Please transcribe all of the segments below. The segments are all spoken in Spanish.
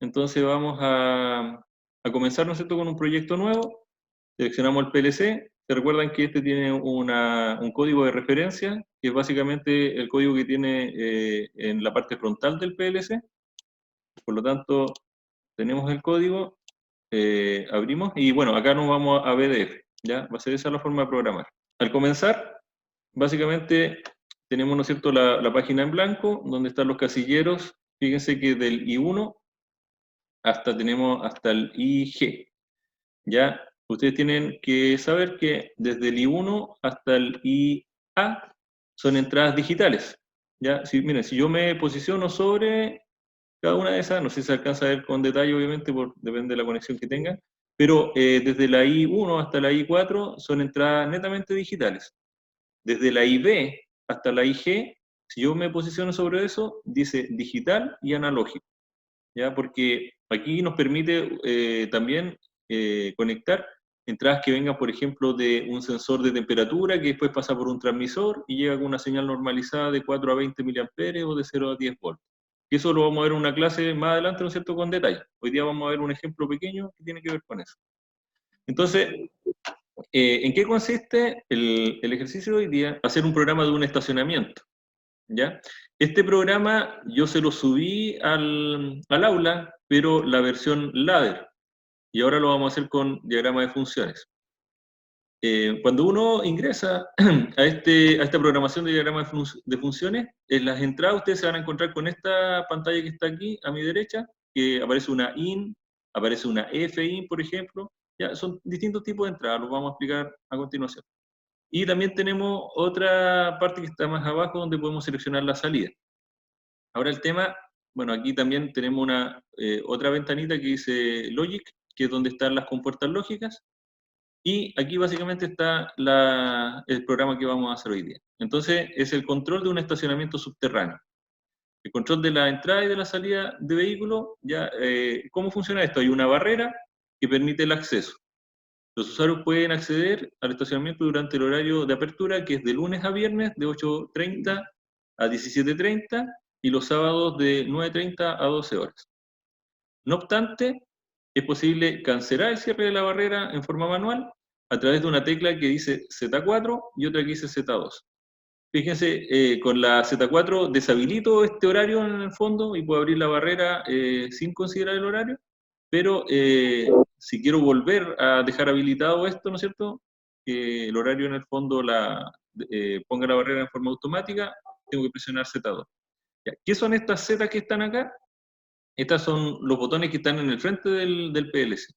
Entonces vamos a comenzar, ¿no es cierto?, con un proyecto nuevo. Seleccionamos el PLC. Se recuerdan que este tiene un código de referencia, que es básicamente el código que tiene en la parte frontal del PLC. Por lo tanto, tenemos el código, abrimos, y bueno, acá nos vamos a BDF, ¿ya? Va a ser esa la forma de programar. Al comenzar, básicamente tenemos, ¿no es cierto?, la página en blanco, donde están los casilleros. Fíjense que del I1 tenemos hasta el IG, ¿ya? Ustedes tienen que saber que desde el I1 hasta el IA son entradas digitales, ¿ya? Miren, si yo me posiciono sobre cada una de esas, no sé si se alcanza a ver con detalle, obviamente, depende de la conexión que tengan, pero desde la I1 hasta la I4 son entradas netamente digitales. Desde la IB hasta la IG, si yo me posiciono sobre eso, dice digital y analógico, ¿ya? Porque aquí nos permite también conectar entradas que vengan, por ejemplo, de un sensor de temperatura que después pasa por un transmisor y llega con una señal normalizada de 4 a 20 miliamperes o de 0 a 10 volts. Y eso lo vamos a ver en una clase más adelante, ¿no es cierto?, con detalle. Hoy día vamos a ver un ejemplo pequeño que tiene que ver con eso. Entonces, ¿en qué consiste el ejercicio de hoy día? Hacer un programa de un estacionamiento, ¿ya? Este programa yo se lo subí al aula, pero la versión ladder, y ahora lo vamos a hacer con diagrama de funciones. Cuando uno ingresa a esta programación de diagrama de funciones, en las entradas ustedes se van a encontrar con esta pantalla que está aquí a mi derecha, que aparece una IN, aparece una FIN, por ejemplo. Ya, son distintos tipos de entradas, los vamos a explicar a continuación. Y también tenemos otra parte que está más abajo donde podemos seleccionar la salida. Ahora el tema, bueno, aquí también tenemos otra ventanita que dice Logic, que es donde están las compuertas lógicas. Y aquí básicamente está el programa que vamos a hacer hoy día. Entonces, es el control de un estacionamiento subterráneo. El control de la entrada y de la salida de vehículos. Ya, ¿cómo funciona esto? Hay una barrera que permite el acceso. Los usuarios pueden acceder al estacionamiento durante el horario de apertura, que es de lunes a viernes, de 8:30 a 17:30, y los sábados de 9:30 a 12 horas. No obstante, es posible cancelar el cierre de la barrera en forma manual a través de una tecla que dice Z4 y otra que dice Z2. Fíjense, con la Z4 deshabilito este horario en el fondo y puedo abrir la barrera sin considerar el horario, pero si quiero volver a dejar habilitado esto, ¿no es cierto?, que el horario en el fondo ponga la barrera en forma automática, tengo que presionar Z2. Ya, ¿qué son estas Z que están acá? Estos son los botones que están en el frente del PLC.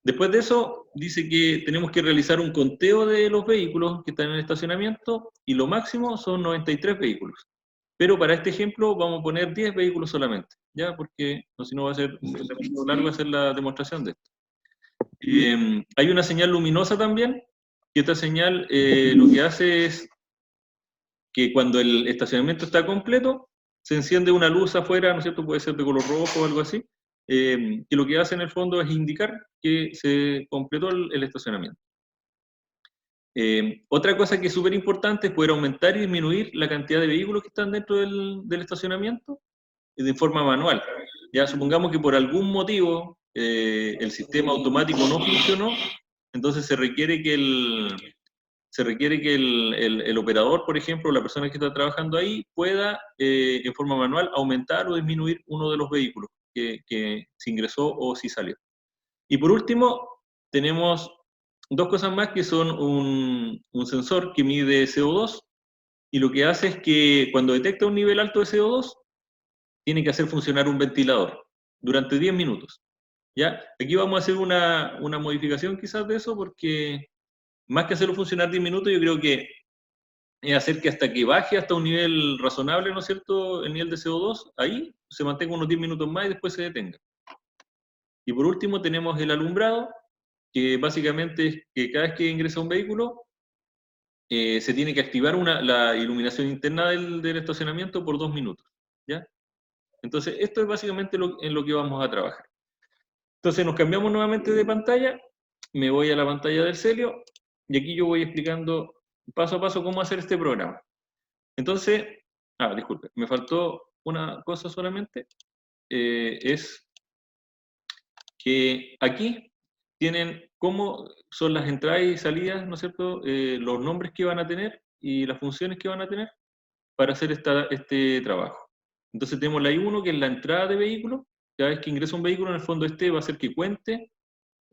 Después de eso, dice que tenemos que realizar un conteo de los vehículos que están en el estacionamiento, y lo máximo son 93 vehículos. Pero para este ejemplo vamos a poner 10 vehículos solamente, ¿ya? Porque si no va a ser largo hacer la demostración de esto. Hay una señal luminosa también, que esta señal lo que hace es que cuando el estacionamiento está completo, se enciende una luz afuera, ¿no es cierto?, puede ser de color rojo o algo así, que lo que hace en el fondo es indicar que se completó el estacionamiento. Otra cosa que es súper importante es poder aumentar y disminuir la cantidad de vehículos que están dentro del estacionamiento de forma manual. Ya supongamos que por algún motivo el sistema automático no funcionó, entonces se requiere que el operador, por ejemplo, la persona que está trabajando ahí, pueda en forma manual aumentar o disminuir uno de los vehículos que se ingresó o si salió. Y por último, tenemos dos cosas más, que son un sensor que mide CO2, y lo que hace es que cuando detecta un nivel alto de CO2, tiene que hacer funcionar un ventilador durante 10 minutos. ¿Ya? Aquí vamos a hacer una modificación quizás de eso, porque más que hacerlo funcionar 10 minutos, yo creo que es hacer que hasta que baje hasta un nivel razonable, ¿no es cierto?, el nivel de CO2, ahí se mantenga unos 10 minutos más y después se detenga. Y por último tenemos el alumbrado, que básicamente es que cada vez que ingresa un vehículo, se tiene que activar la iluminación interna del estacionamiento por 2 minutos, ¿ya? Entonces, esto es básicamente en lo que vamos a trabajar. Entonces, nos cambiamos nuevamente de pantalla, me voy a la pantalla del Celio, y aquí yo voy explicando paso a paso cómo hacer este programa. Entonces, disculpe, me faltó una cosa solamente. es que aquí tienen cómo son las entradas y salidas, ¿no es cierto? Los nombres que van a tener y las funciones que van a tener para hacer este trabajo. Entonces tenemos la I1, que es la entrada de vehículo. Cada vez que ingresa un vehículo, en el fondo va a ser que cuente.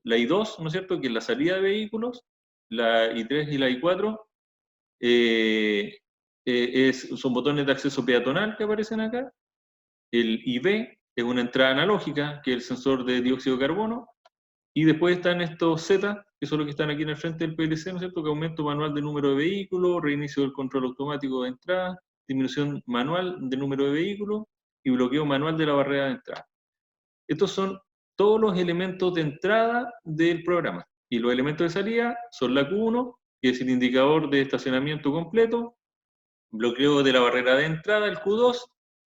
La I2, ¿no es cierto?, que es la salida de vehículos. La I3 y la I4 son botones de acceso peatonal que aparecen acá. El IB es una entrada analógica, que es el sensor de dióxido de carbono. Y después están estos Z, que son los que están aquí en el frente del PLC, ¿no es cierto?, que aumento manual del número de vehículos, reinicio del control automático de entrada, disminución manual del número de vehículos y bloqueo manual de la barrera de entrada. Estos son todos los elementos de entrada del programa. Y los elementos de salida son la Q1, que es el indicador de estacionamiento completo, bloqueo de la barrera de entrada, el Q2,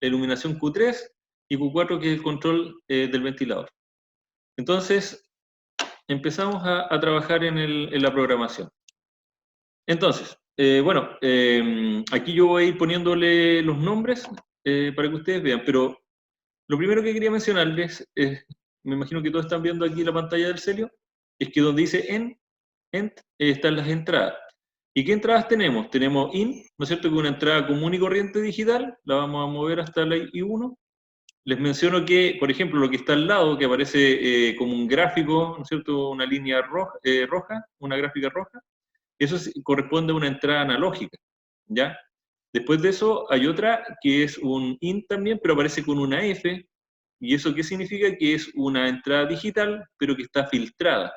la iluminación Q3 y Q4, que es el control del ventilador. Entonces, empezamos a trabajar en la programación. Entonces, bueno, aquí yo voy a ir poniéndole los nombres para que ustedes vean, pero lo primero que quería mencionarles, me imagino que todos están viendo aquí la pantalla del Celio, es que donde dice ENT están las entradas. ¿Y qué entradas tenemos? Tenemos IN, ¿no es cierto?, que es una entrada común y corriente digital, la vamos a mover hasta la I1. Les menciono que, por ejemplo, lo que está al lado, que aparece como un gráfico, ¿no es cierto?, una línea roja, una gráfica roja, eso corresponde a una entrada analógica, ¿ya? Después de eso hay otra que es un IN también, pero aparece con una F, ¿y eso qué significa? Que es una entrada digital, pero que está filtrada.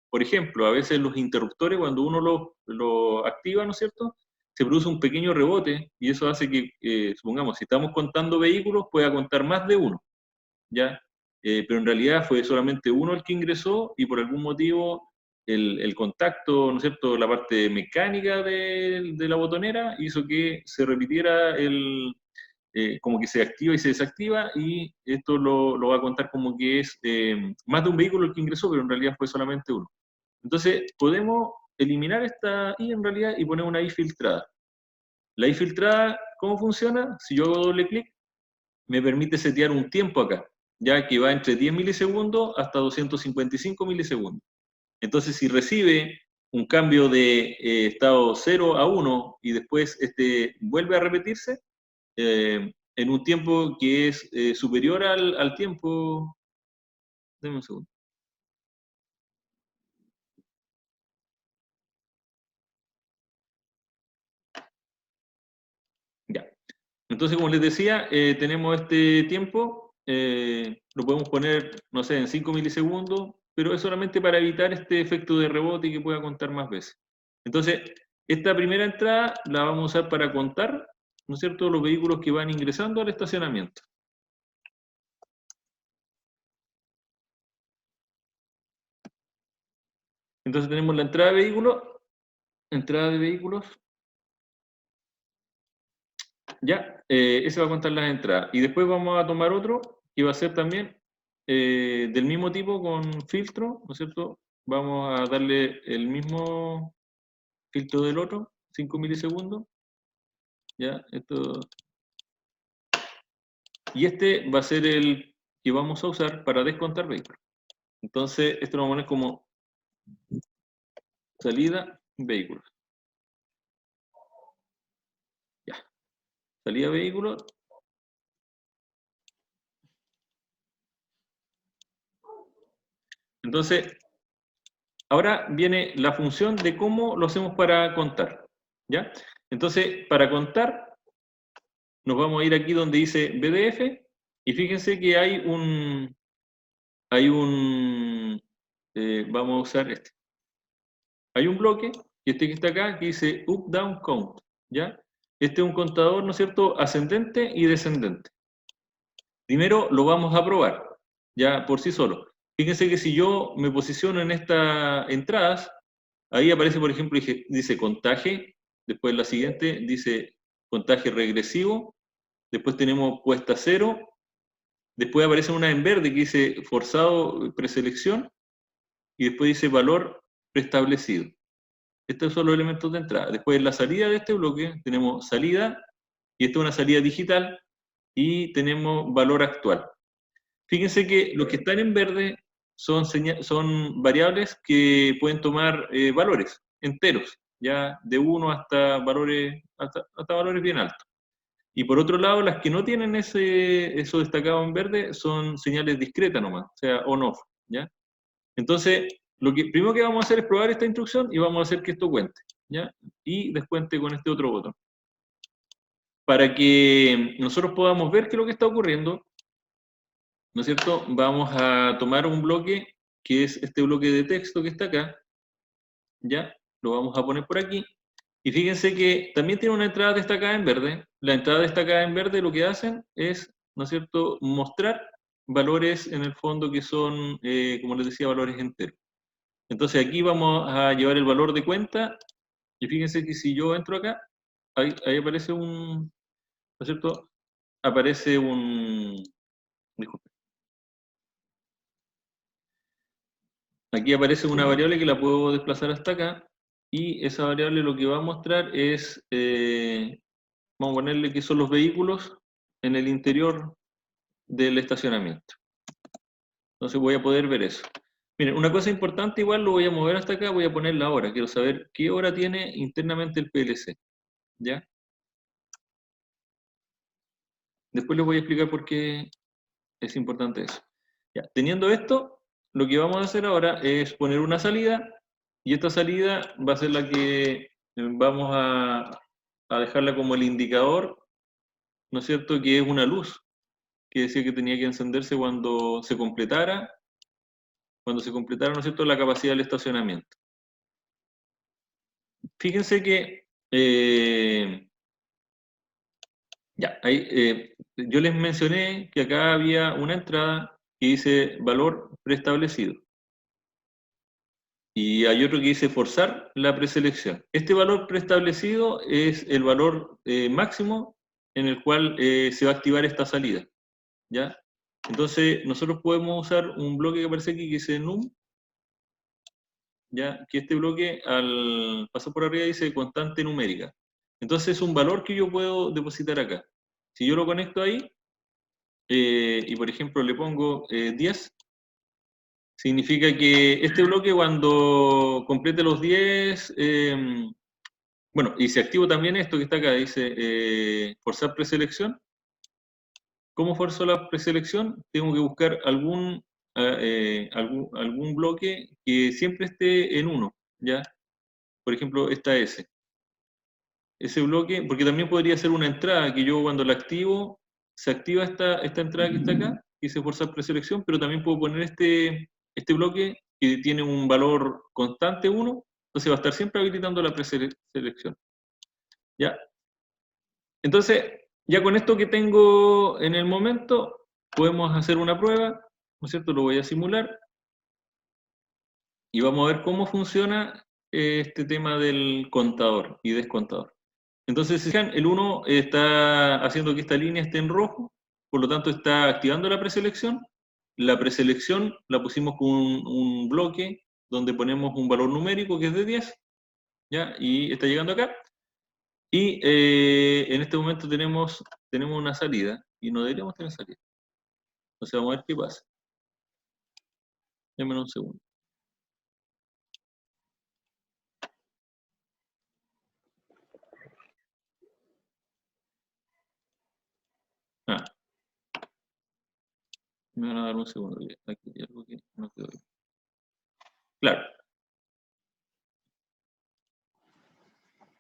Por ejemplo, a veces los interruptores, cuando uno lo activa, ¿no es cierto?, se produce un pequeño rebote, y eso hace que, supongamos, si estamos contando vehículos, pueda contar más de uno, ¿ya? Pero en realidad fue solamente uno el que ingresó, y por algún motivo el contacto, ¿no es cierto?, la parte mecánica de la botonera hizo que se repitiera como que se activa y se desactiva, y esto lo va a contar como que es más de un vehículo el que ingresó, pero en realidad fue solamente uno. Entonces, podemos eliminar esta I en realidad y poner una I filtrada. La I filtrada, ¿cómo funciona? Si yo hago doble clic, me permite setear un tiempo acá, ya que va entre 10 milisegundos hasta 255 milisegundos. Entonces, si recibe un cambio de estado 0 a 1 y después vuelve a repetirse, en un tiempo que es superior al tiempo... Deme un segundo. Ya. Entonces, como les decía, tenemos este tiempo, lo podemos poner, no sé, en 5 milisegundos, pero es solamente para evitar este efecto de rebote y que pueda contar más veces. Entonces, esta primera entrada la vamos a usar para contar, ¿no es cierto?, los vehículos que van ingresando al estacionamiento. Entonces tenemos la entrada de vehículos, ya, ese va a contar las entradas. Y después vamos a tomar otro, que va a ser también del mismo tipo con filtro, ¿no es cierto? Vamos a darle el mismo filtro del otro, 5 milisegundos, ya, esto. Y este va a ser el que vamos a usar para descontar vehículos. Entonces, esto lo vamos a poner como salida vehículos. Ya, salida vehículos. Entonces, ahora viene la función de cómo lo hacemos para contar, ¿ya? Entonces, para contar, nos vamos a ir aquí donde dice BDF, y fíjense que vamos a usar este. Hay un bloque, y este que está acá, que dice up, down, count, ¿ya? Este es un contador, ¿no es cierto?, ascendente y descendente. Primero lo vamos a probar, ya por sí solo. Fíjense que si yo me posiciono en estas entradas, ahí aparece, por ejemplo, dice contaje, después la siguiente dice contaje regresivo, después tenemos puesta 0, después aparece una en verde que dice forzado preselección, y después dice valor preestablecido. Estos son los elementos de entrada. Después en la salida de este bloque tenemos salida, y esta es una salida digital, y tenemos valor actual. Fíjense que los que están en verde son variables que pueden tomar valores enteros, ya de 1 hasta valores, hasta valores bien altos. Y por otro lado, las que no tienen eso destacado en verde son señales discretas nomás, o sea, on-off, ¿ya? Entonces, lo que primero que vamos a hacer es probar esta instrucción y vamos a hacer que esto cuente, ¿ya? Y descuente con este otro botón. Para que nosotros podamos ver qué es lo que está ocurriendo, ¿no es cierto? Vamos a tomar un bloque, que es este bloque de texto que está acá, ¿ya? Lo vamos a poner por aquí. Y fíjense que también tiene una entrada destacada en verde. La entrada destacada en verde lo que hacen es, ¿no es cierto?, mostrar valores en el fondo que son, como les decía, valores enteros. Entonces aquí vamos a llevar el valor de cuenta, y fíjense que si yo entro acá, ahí aparece ¿no es cierto? Aparece disculpe. Aquí aparece una variable que la puedo desplazar hasta acá, y esa variable lo que va a mostrar es, vamos a ponerle que son los vehículos en el interior del estacionamiento. Entonces voy a poder ver eso. Miren, una cosa importante igual lo voy a mover hasta acá, voy a poner la hora. Quiero saber qué hora tiene internamente el PLC, ¿ya? Después les voy a explicar por qué es importante eso. Ya, teniendo esto, lo que vamos a hacer ahora es poner una salida, y esta salida va a ser la que vamos a dejarla como el indicador, ¿no es cierto?, que es una luz, que decía que tenía que encenderse cuando se completara, ¿no es cierto?, la capacidad del estacionamiento. Fíjense que, ya, ahí, yo les mencioné que acá había una entrada que dice valor preestablecido. Y hay otro que dice forzar la preselección. Este valor preestablecido es el valor máximo en el cual se va a activar esta salida, ¿ya? Entonces, nosotros podemos usar un bloque que aparece aquí que dice num, ¿ya? Que este bloque, al pasar por arriba, dice constante numérica. Entonces, es un valor que yo puedo depositar acá. Si yo lo conecto ahí, y por ejemplo le pongo 10, significa que este bloque cuando complete los 10, bueno, y si activo también esto que está acá, dice forzar preselección. ¿Cómo forzo la preselección? Tengo que buscar algún bloque que siempre esté en 1, ¿ya? Por ejemplo, esta S. Ese bloque, porque también podría ser una entrada, que yo cuando la activo, se activa esta entrada que está acá, que dice forzar preselección, pero también puedo poner este bloque que tiene un valor constante 1, entonces va a estar siempre habilitando la preselección. ¿Ya? Entonces, ya con esto que tengo en el momento, podemos hacer una prueba, ¿no es cierto? Lo voy a simular, y vamos a ver cómo funciona este tema del contador y descontador. Entonces, si se fijan, el 1 está haciendo que esta línea esté en rojo, por lo tanto está activando la preselección. La preselección la pusimos con un bloque donde ponemos un valor numérico que es de 10, ¿ya? Y está llegando acá. Y en este momento tenemos una salida, y no deberíamos tener salida. Entonces vamos a ver qué pasa. Déjenme un segundo. Ah, me van a dar un segundo. Aquí hay algo que no quedó bien. Claro.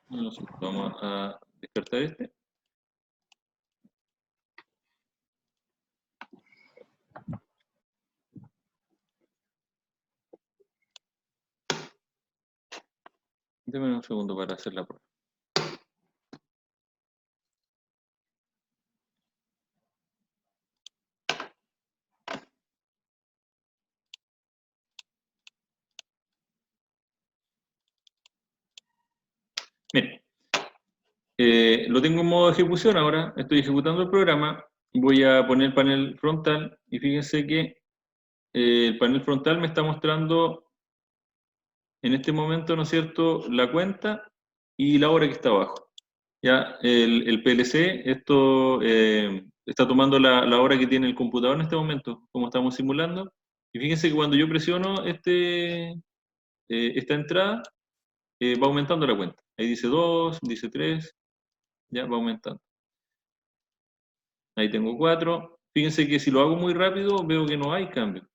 Vamos a descartar este. Déjenme un segundo para hacer la prueba. Miren, lo tengo en modo de ejecución ahora, estoy ejecutando el programa, voy a poner el panel frontal, y fíjense que el panel frontal me está mostrando en este momento, ¿no es cierto?, la cuenta y la hora que está abajo. Ya, el PLC, esto está tomando la hora que tiene el computador en este momento, como estamos simulando. Y fíjense que cuando yo presiono esta entrada, va aumentando la cuenta. Ahí dice 2, dice 3, ya va aumentando. Ahí tengo 4. Fíjense que si lo hago muy rápido, veo que no hay cambio.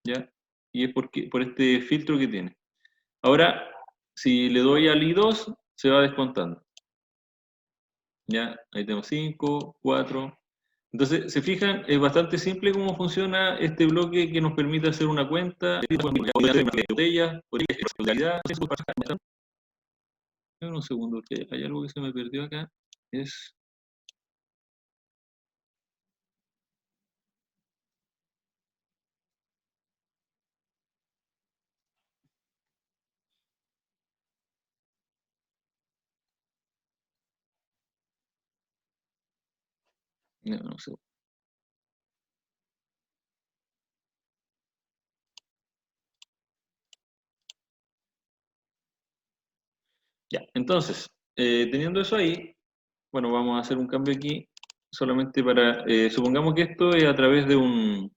¿Ya? Y es por este filtro que tiene. Ahora, si le doy al I2, se va descontando. ¿Ya? Ahí tengo 5, 4. Entonces, se fijan, es bastante simple cómo funciona este bloque que nos permite hacer una cuenta, botella, un segundo, que hay algo que se me perdió acá. Es... No sé. Ya, entonces, teniendo eso ahí, bueno, vamos a hacer un cambio aquí, solamente para, supongamos que esto es a través de un...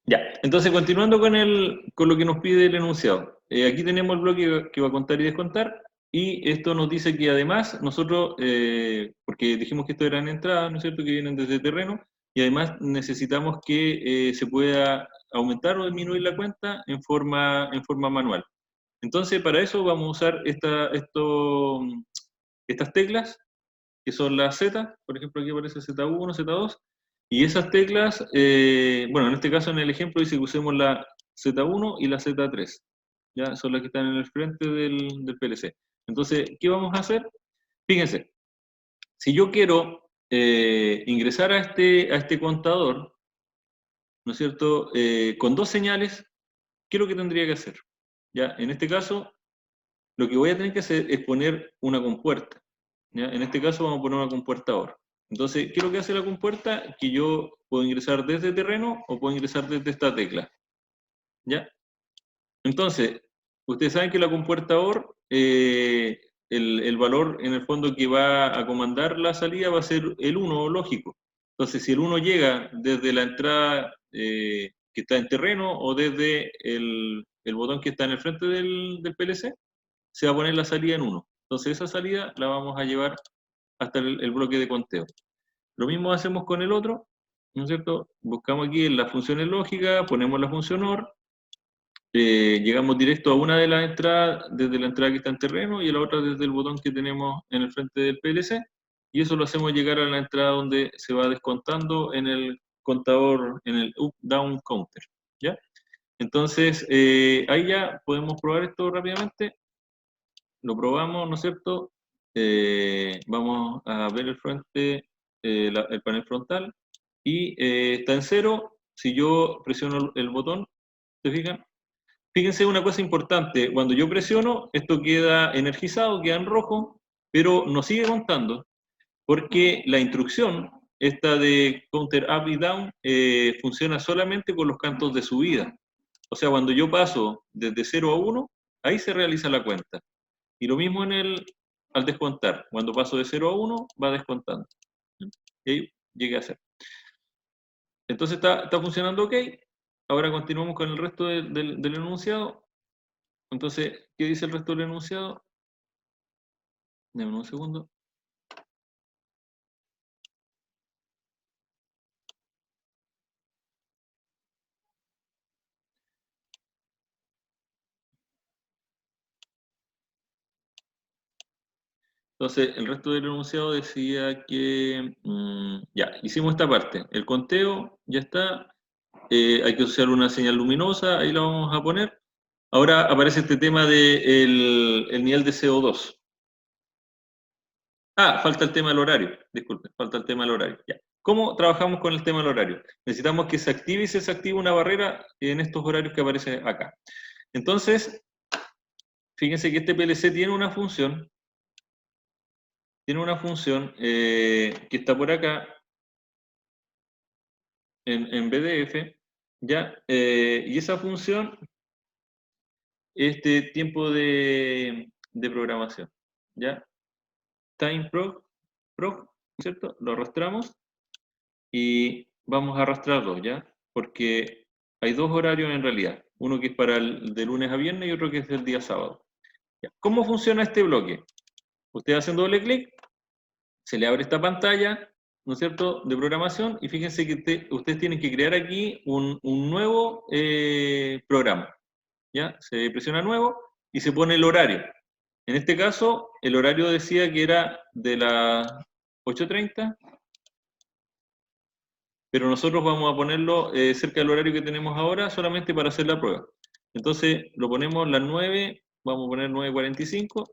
Ya, entonces continuando con lo que nos pide el enunciado. Aquí tenemos el bloque que va a contar y descontar, y esto nos dice que además nosotros, porque dijimos que esto eran entradas, ¿no es cierto?, que vienen desde terreno, y además necesitamos que se pueda aumentar o disminuir la cuenta en forma manual. Entonces, para eso vamos a usar estas teclas, que son las Z, por ejemplo aquí aparece Z1, Z2, y esas teclas, bueno, en este caso en el ejemplo dice que usemos la Z1 y la Z3, ya son las que están en el frente del PLC. Entonces, ¿qué vamos a hacer? Fíjense, si yo quiero ingresar a este contador, ¿no es cierto?, con dos señales, ¿qué es lo que tendría que hacer? Ya, en este caso, lo que voy a tener que hacer es poner una compuerta. ¿Ya? En este caso vamos a poner una compuerta ahora. Entonces, ¿qué es lo que hace la compuerta? Que yo puedo ingresar desde terreno o puedo ingresar desde esta tecla. ¿Ya? Entonces, ustedes saben que la compuerta OR, el valor en el fondo que va a comandar la salida va a ser el 1 lógico. Entonces, si el 1 llega desde la entrada que está en terreno o desde el botón que está en el frente del PLC, se va a poner la salida en 1. Entonces, esa salida la vamos a llevar hasta el bloque de conteo. Lo mismo hacemos con el otro, ¿no es cierto? Buscamos aquí en las funciones lógicas, ponemos la función OR, llegamos directo a una de las entradas, desde la entrada que está en terreno, y a la otra desde el botón que tenemos en el frente del PLC, y eso lo hacemos llegar a la entrada donde se va descontando en el contador, en el up-down counter, ¿ya? Entonces, ahí ya podemos probar esto rápidamente, lo probamos, ¿no es cierto? Vamos a ver el frente, el panel frontal, y está en 0. Si yo presiono el botón, ¿se fijan? Fíjense una cosa importante, cuando yo presiono, esto queda energizado, queda en rojo, pero no sigue contando, porque la instrucción, esta de counter up y down, funciona solamente con los cantos de subida. O sea, cuando yo paso desde 0 a 1, ahí se realiza la cuenta. Y lo mismo al descontar. Cuando paso de 0 a 1, va descontando. Y ahí llegué a hacer. Entonces está funcionando ok. Ahora continuamos con el resto del enunciado. Entonces, ¿qué dice el resto del enunciado? Dame un segundo. Entonces, el resto del enunciado decía que ya, hicimos esta parte. El conteo ya está. Hay que usar una señal luminosa, ahí la vamos a poner. Ahora aparece este tema del el nivel de CO2. Ah, falta el tema del horario. Disculpe, falta el tema del horario. Ya. ¿Cómo trabajamos con el tema del horario? Necesitamos que se active y se desactive una barrera en estos horarios que aparecen acá. Entonces, fíjense que este PLC tiene una función tiene una función que está por acá, en BDF, ¿ya? Y esa función, este tiempo de programación, ¿ya? TimeProg, ¿cierto? Lo arrastramos y vamos a arrastrar dos, ¿ya? Porque hay dos horarios en realidad, uno que es para el de lunes a viernes y otro que es del día sábado. ¿Ya? ¿Cómo funciona este bloque? Usted hace un doble clic, se le abre esta pantalla, ¿no es cierto?, de programación, y fíjense que ustedes tienen que crear aquí un nuevo programa, ¿ya? Se presiona nuevo y se pone el horario. En este caso, el horario decía que era de las 8:30, pero nosotros vamos a ponerlo cerca del horario que tenemos ahora solamente para hacer la prueba. Entonces, lo ponemos las 9, vamos a poner 9:45,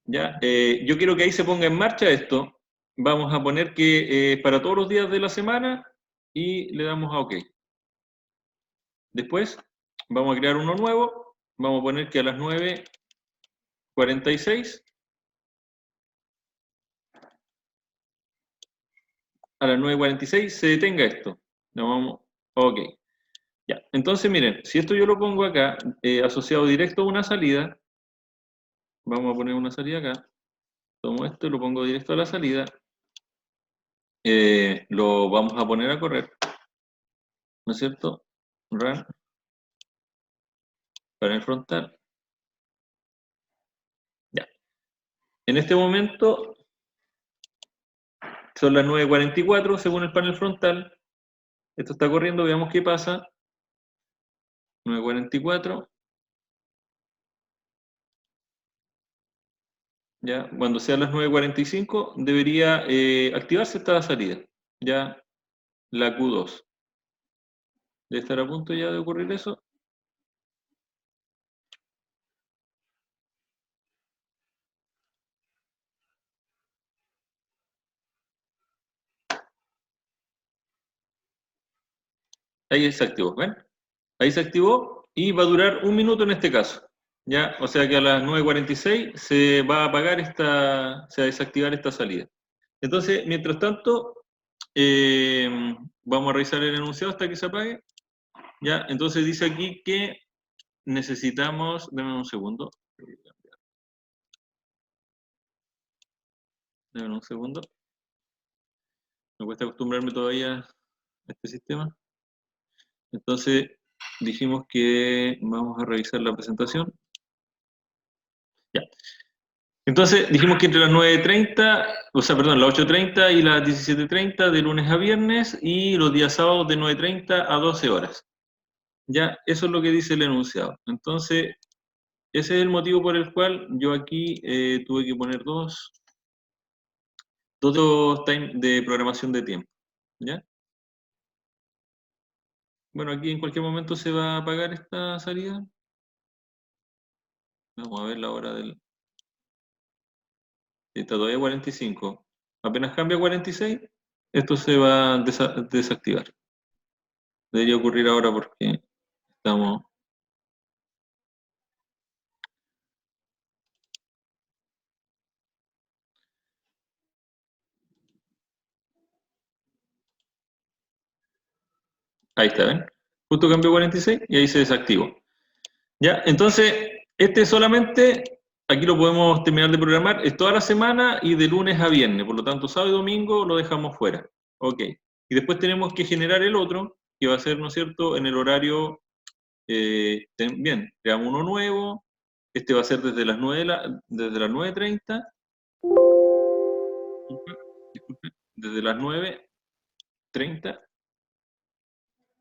¿ya? Yo quiero que ahí se ponga en marcha esto. Vamos a poner que para todos los días de la semana y le damos a OK. Después vamos a crear uno nuevo. Vamos a poner que a las 9:46, a las 9:46 se detenga esto. Lo vamos, OK. Ya. Entonces, miren, si esto yo lo pongo acá, asociado directo a una salida, vamos a poner una salida acá. Tomo esto y lo pongo directo a la salida. Lo vamos a poner a correr, ¿no es cierto? Run, panel frontal. Ya. En este momento son las 9:44 según el panel frontal. Esto está corriendo, veamos qué pasa. 9:44. Ya, cuando sean las 9:45 debería activarse esta salida. Ya, la Q2. Debe estar a punto ya de ocurrir eso. Ahí se activó, ¿ven? Ahí se activó y va a durar 1 minuto en este caso. ¿Ya? O sea que a las 9:46 se va a apagar se va a desactivar esta salida. Entonces, mientras tanto, vamos a revisar el enunciado hasta que se apague. ¿Ya? Entonces dice aquí que necesitamos, denme un segundo. Denme un segundo. Me cuesta acostumbrarme todavía a este sistema. Entonces, dijimos que vamos a revisar la presentación. Ya. Entonces, dijimos que entre las 9:30, o sea, perdón, las 8:30 y las 17:30 de lunes a viernes y los días sábados de 9:30 a 12 horas. Ya, eso es lo que dice el enunciado. Entonces, ese es el motivo por el cual yo aquí tuve que poner dos time de programación de tiempo. ¿Ya? Bueno, aquí en cualquier momento se va a apagar esta salida. Vamos a ver la hora del... Está todavía 45. Apenas cambia 46, esto se va a desactivar. Debería ocurrir ahora porque estamos... Ahí está, ¿ven? Justo cambió 46 y ahí se desactivó. ¿Ya? Entonces, este solamente, aquí lo podemos terminar de programar, es toda la semana y de lunes a viernes, por lo tanto, sábado y domingo lo dejamos fuera. Ok. Y después tenemos que generar el otro, que va a ser, ¿no es cierto?, en el horario, bien, creamos uno nuevo, este va a ser desde las 9:30, disculpe, desde las 9:30,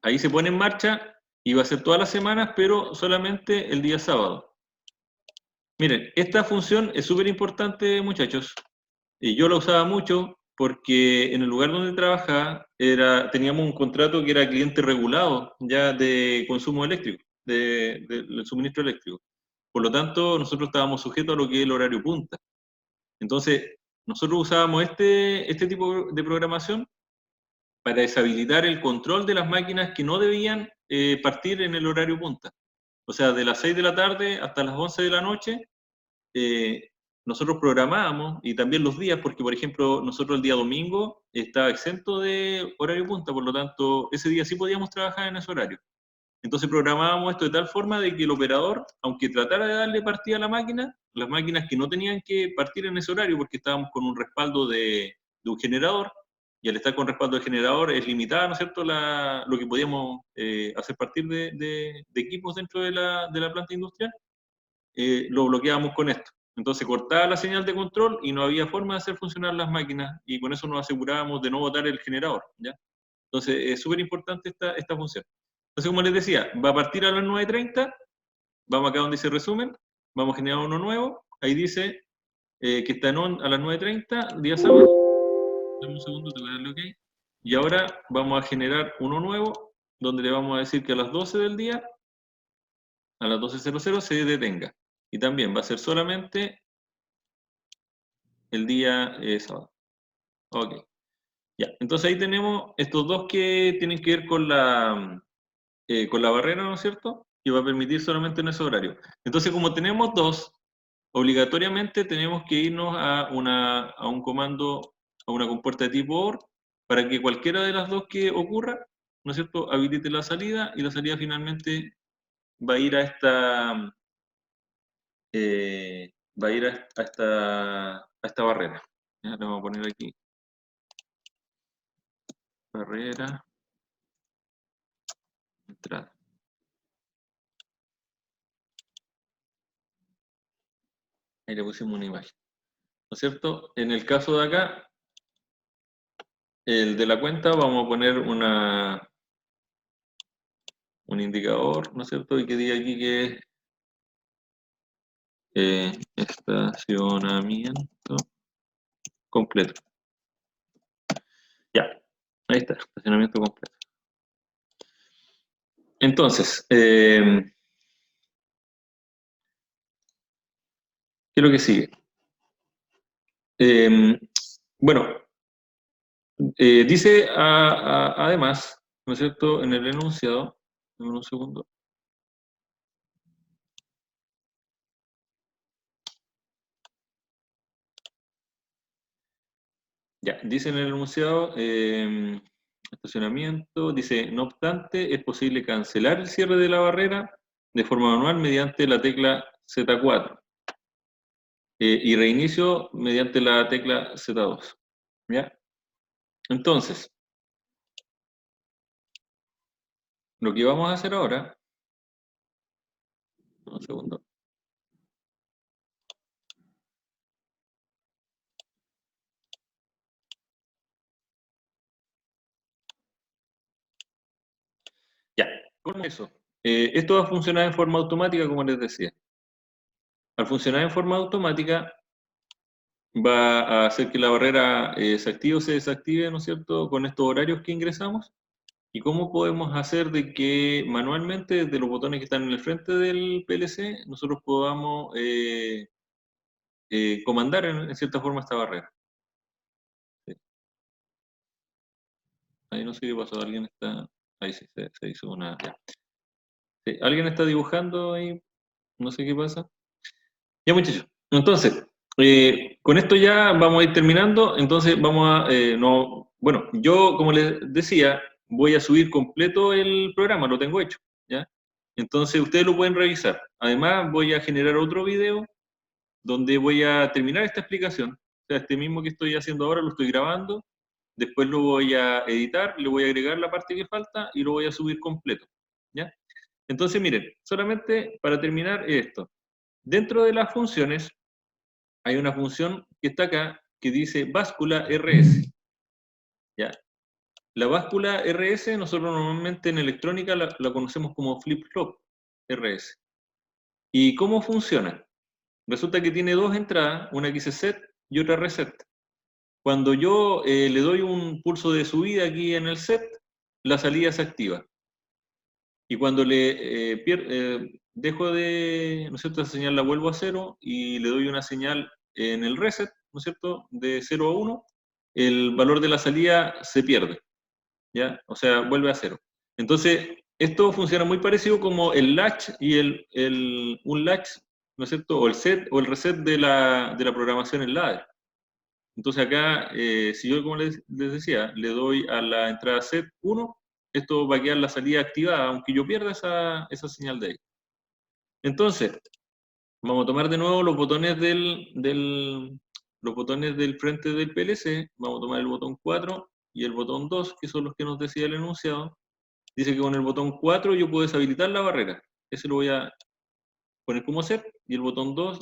ahí se pone en marcha y va a ser todas las semanas, pero solamente el día sábado. Miren, esta función es súper importante, muchachos. Y yo la usaba mucho porque en el lugar donde trabajaba teníamos un contrato que era cliente regulado ya de consumo eléctrico, del suministro eléctrico. Por lo tanto, nosotros estábamos sujetos a lo que es el horario punta. Entonces, nosotros usábamos este tipo de programación para deshabilitar el control de las máquinas que no debían partir en el horario punta. O sea, de las 6 de la tarde hasta las 11 de la noche, nosotros programábamos, y también los días, porque por ejemplo, nosotros el día domingo estaba exento de horario punta, por lo tanto, ese día sí podíamos trabajar en ese horario. Entonces programábamos esto de tal forma de que el operador, aunque tratara de darle partida a la máquina, las máquinas que no tenían que partir en ese horario, porque estábamos con un respaldo de un generador, y al estar con respaldo de generador es limitada, ¿no es cierto?, lo que podíamos hacer partir de equipos dentro de la planta industrial, lo bloqueábamos con esto. Entonces cortaba la señal de control y no había forma de hacer funcionar las máquinas, y con eso nos asegurábamos de no botar el generador, ¿ya? Entonces es súper importante esta función. Entonces, como les decía, va a partir a las 9:30, vamos acá donde dice resumen, vamos a generar uno nuevo, ahí dice que está en on a las 9:30, día sábado. Dame un segundo, te voy a darle OK. Y ahora vamos a generar uno nuevo, donde le vamos a decir que a las 12 del día, a las 12:00 se detenga. Y también va a ser solamente el día sábado. OK. Ya, entonces ahí tenemos estos dos que tienen que ver con la barrera, ¿no es cierto? Que va a permitir solamente en ese horario. Entonces, como tenemos dos, obligatoriamente tenemos que irnos a un comando, a una compuerta de tipo OR, para que cualquiera de las dos que ocurra, ¿no es cierto?, habilite la salida, y la salida finalmente va a ir a va a ir a esta barrera. Ya, le vamos a poner aquí, barrera, entrada. Ahí le pusimos una imagen, ¿no es cierto? En el caso de acá, el de la cuenta, vamos a poner un indicador, ¿no es cierto? Y que diga aquí que es estacionamiento completo. Ya, ahí está, estacionamiento completo. Entonces, ¿qué es lo que sigue? Bueno, dice además, ¿no es cierto?, en el enunciado, en un segundo. Ya, dice en el enunciado, estacionamiento, dice, no obstante, es posible cancelar el cierre de la barrera de forma manual mediante la tecla Z4 y reinicio mediante la tecla Z2. ¿Ya? Entonces, lo que vamos a hacer ahora, un segundo. Ya, con eso. Esto va a funcionar en forma automática, como les decía. Al funcionar en forma automática, va a hacer que la barrera se active o se desactive, ¿no es cierto?, con estos horarios que ingresamos. ¿Y cómo podemos hacer de que manualmente, desde los botones que están en el frente del PLC, nosotros podamos comandar en cierta forma esta barrera? Sí. Ahí no sé qué pasó, alguien está... Ahí sí, se hizo una... Ya. Sí, alguien está dibujando ahí, no sé qué pasa. Ya, muchachos. Entonces, con esto ya vamos a ir terminando. Entonces, vamos a... no, bueno, yo, como les decía, voy a subir completo el programa, lo tengo hecho, ¿ya? Entonces, ustedes lo pueden revisar. Además, voy a generar otro video donde voy a terminar esta explicación. O sea, este mismo que estoy haciendo ahora lo estoy grabando, después lo voy a editar, le voy a agregar la parte que falta y lo voy a subir completo, ¿ya? Entonces, miren, solamente para terminar esto. Dentro de las funciones, hay una función que está acá que dice báscula RS. ¿Ya? La báscula RS nosotros normalmente en electrónica la conocemos como flip-flop RS. ¿Y cómo funciona? Resulta que tiene dos entradas, una que dice set y otra reset. Cuando yo le doy un pulso de subida aquí en el set, la salida se activa. Y cuando le dejo de, ¿no es cierto?, esa señal la vuelvo a cero y le doy una señal en el reset, ¿no es cierto?, de 0 a 1, el valor de la salida se pierde, ¿ya? O sea, vuelve a 0. Entonces, esto funciona muy parecido como el latch y un latch ¿no es cierto? O el set o el reset de la programación en ladder. Entonces acá, si yo, como les decía, le doy a la entrada set 1, esto va a quedar la salida activada, aunque yo pierda esa señal de ahí. Entonces, vamos a tomar de nuevo los botones los botones del frente del PLC, vamos a tomar el botón 4 y el botón 2, que son los que nos decía el enunciado. Dice que con el botón 4 yo puedo deshabilitar la barrera. Ese lo voy a poner como set, y el botón 2,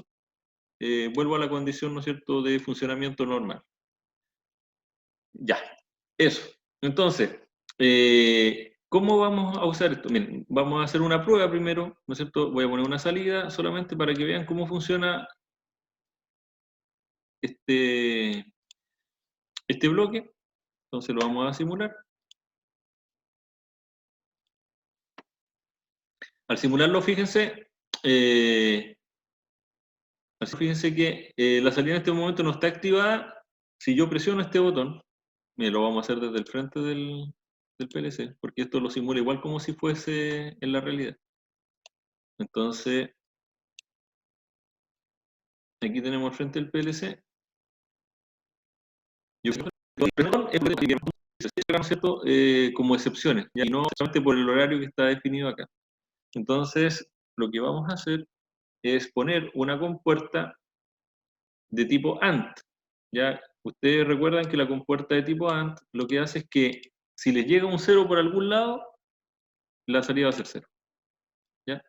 vuelvo a la condición, ¿no es cierto?, de funcionamiento normal. Ya, eso. Entonces, ¿cómo vamos a usar esto? Miren, vamos a hacer una prueba primero, ¿no es cierto? Voy a poner una salida solamente para que vean cómo funciona este bloque. Entonces lo vamos a simular. Al simularlo, fíjense, que la salida en este momento no está activada. Si yo presiono este botón, miren, lo vamos a hacer desde el frente del PLC, porque esto lo simula igual como si fuese en la realidad. Entonces, aquí tenemos el frente del PLC. Como excepciones, y no solamente por el horario que está definido acá. Entonces, lo que vamos a hacer es poner una compuerta de tipo AND. ¿Ya? Ustedes recuerdan que la compuerta de tipo AND lo que hace es que si les llega un 0 por algún lado, la salida va a ser 0. ¿Ya?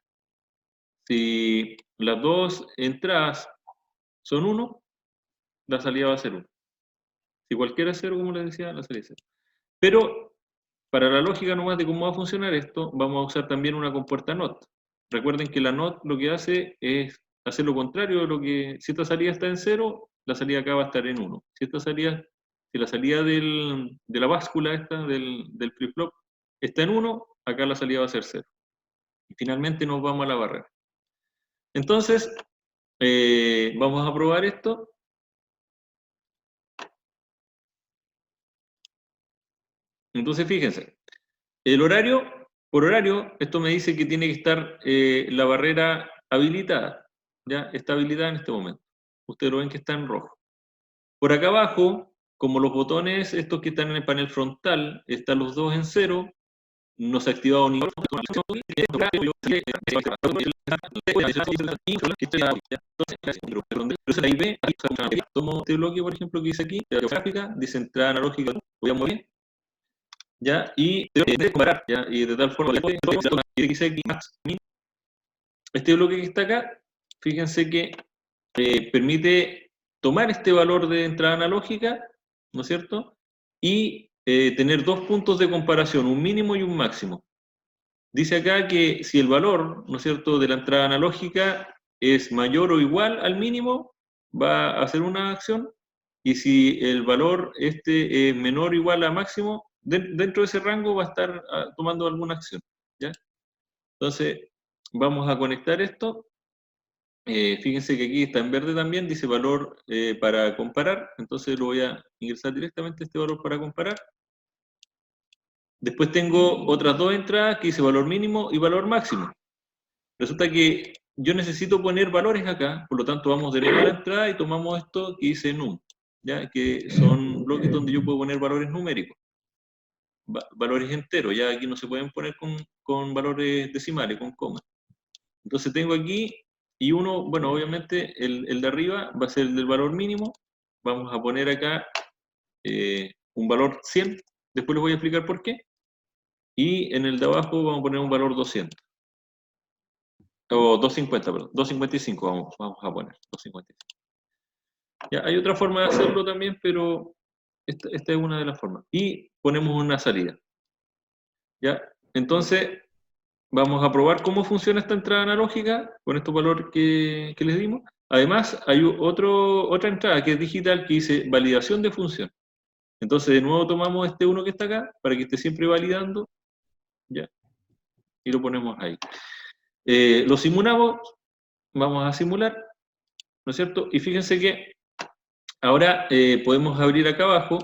Si las dos entradas son 1, la salida va a ser 1. Si cualquiera es 0, como les decía, la salida es 0. Pero para la lógica nomás de cómo va a funcionar esto, vamos a usar también una compuerta NOT. Recuerden que la NOT lo que hace es hacer lo contrario de lo que, si esta salida está en 0, la salida acá va a estar en 1. Si la salida de la báscula esta, del flip-flop, está en 1, acá la salida va a ser 0. Y finalmente nos vamos a la barrera. Entonces, vamos a probar esto. Entonces, fíjense, el horario, por horario, esto me dice que tiene que estar la barrera habilitada. Ya está habilitada en este momento. Ustedes lo ven que está en rojo. Por acá abajo, como los botones estos que están en el panel frontal, están los dos en 0, no se ha activado ningún. Entonces ahí ve, tomo este bloque, por ejemplo, que dice aquí, de la gráfica, dice entrada analógica, voy a mover, ¿ya? Y de comparar, ¿ya? Y de tal forma que dice aquí, este bloque que está acá, fíjense que permite tomar este valor de entrada analógica, ¿no es cierto? Y tener dos puntos de comparación, un mínimo y un máximo. Dice acá que si el valor, ¿no es cierto?, de la entrada analógica es mayor o igual al mínimo, va a hacer una acción, y si el valor es menor o igual a máximo, dentro de ese rango va a estar tomando alguna acción, ¿ya? Entonces, vamos a conectar esto. Fíjense que aquí está en verde también, dice valor para comparar, entonces lo voy a ingresar directamente este valor para comparar. Después tengo otras dos entradas que dice valor mínimo y valor máximo. Resulta que yo necesito poner valores acá, por lo tanto vamos de nuevo a la entrada y tomamos esto que dice num, ¿ya? Que son bloques donde yo puedo poner valores numéricos, valores enteros, ya aquí no se pueden poner con valores decimales, con comas. Entonces tengo aquí, y uno, bueno, obviamente el de arriba va a ser el del valor mínimo, vamos a poner acá un valor 100, después les voy a explicar por qué, y en el de abajo vamos a poner un valor 200. O 250, perdón, 255 vamos a poner, 255. Ya, hay otra forma de hacerlo también, pero esta es una de las formas. Y ponemos una salida. ¿Ya? Entonces, vamos a probar cómo funciona esta entrada analógica con estos valores que les dimos. Además, hay otra entrada que es digital que dice validación de función. Entonces, de nuevo tomamos este uno que está acá para que esté siempre validando. ¿Ya? Y lo ponemos ahí. Lo simulamos. Vamos a simular, ¿no es cierto? Y fíjense que ahora podemos abrir acá abajo,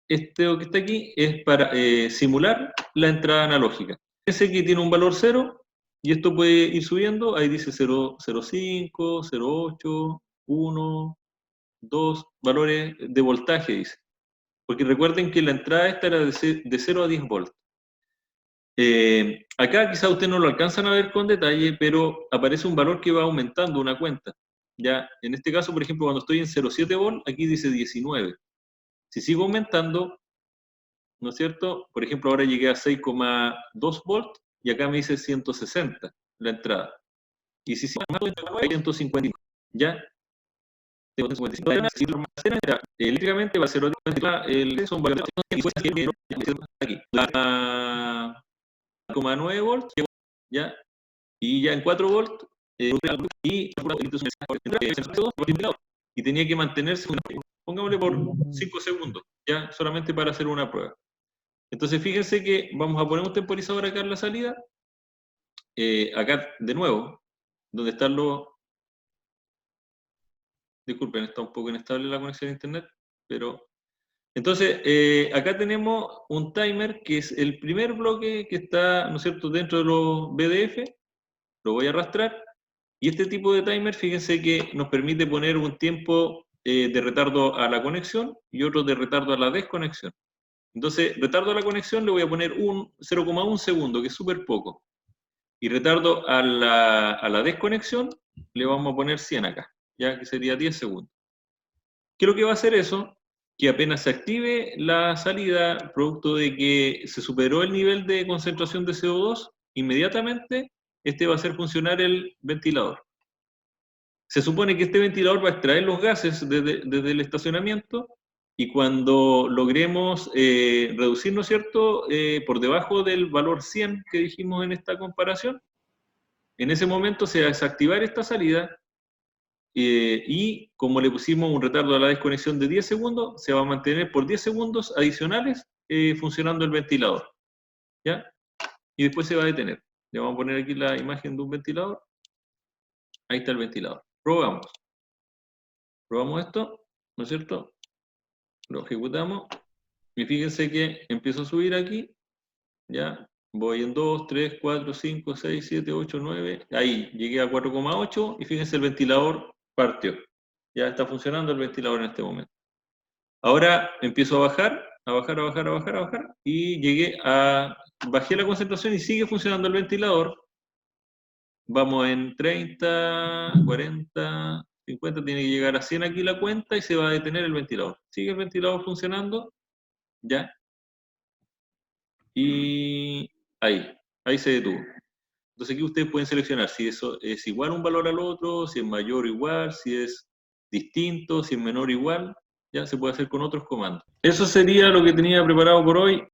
este que está aquí es para simular la entrada analógica. Fíjense que tiene un valor 0 Y esto puede ir subiendo, ahí dice 0,05, 0,8, 1, 2, valores de voltaje, dice. Porque recuerden que la entrada esta era de 0 a 10 volts. Acá quizá ustedes no lo alcanzan a ver con detalle, pero aparece un valor que va aumentando una cuenta. Ya, en este caso, por ejemplo, cuando estoy en 0,7 volts, aquí dice 19. Si sigo aumentando, ¿no es cierto? Por ejemplo, ahora llegué a 6,2 volts y acá me dice 160 la entrada. Y si sigo aumentando, 150, ¿ya? Eléctricamente va a ser son valores aquí. 9 volts, ¿ya? Y ya en 4 volts, y tenía que mantenerse, pongámosle por 5 segundos, ya, solamente para hacer una prueba. Entonces fíjense que vamos a poner un temporizador acá en la salida, acá de nuevo, donde están los... Disculpen, está un poco inestable la conexión a internet, pero... Entonces, acá tenemos un timer que es el primer bloque que está, ¿no es cierto?, dentro de los BDF, lo voy a arrastrar, y este tipo de timer, fíjense que nos permite poner un tiempo de retardo a la conexión y otro de retardo a la desconexión. Entonces, retardo a la conexión le voy a poner un 0,1 segundo, que es súper poco. Y retardo a la desconexión le vamos a poner 100 acá, ya que sería 10 segundos. ¿Qué es lo que va a hacer eso? Que apenas se active la salida, producto de que se superó el nivel de concentración de CO2, inmediatamente este va a hacer funcionar el ventilador. Se supone que este ventilador va a extraer los gases desde el estacionamiento y cuando logremos reducir, ¿no es cierto?, por debajo del valor 100 que dijimos en esta comparación, en ese momento se va a desactivar esta salida y como le pusimos un retardo a la desconexión de 10 segundos, se va a mantener por 10 segundos adicionales funcionando el ventilador, ¿ya? Y después se va a detener. Le vamos a poner aquí la imagen de un ventilador. Ahí está el ventilador. Probamos esto, ¿no es cierto? Lo ejecutamos y fíjense que empiezo a subir aquí, ya, voy en 2, 3, 4, 5, 6, 7, 8, 9, ahí llegué a 4,8 y fíjense el ventilador partió. Ya está funcionando el ventilador en este momento. Ahora empiezo a bajar, y bajé la concentración y sigue funcionando el ventilador. Vamos en 30, 40, 50, tiene que llegar a 100 aquí la cuenta y se va a detener el ventilador. Sigue el ventilador funcionando, ya, y ahí se detuvo. Entonces aquí ustedes pueden seleccionar si eso es igual un valor al otro, si es mayor o igual, si es distinto, si es menor o igual, ya se puede hacer con otros comandos. Eso sería lo que tenía preparado por hoy.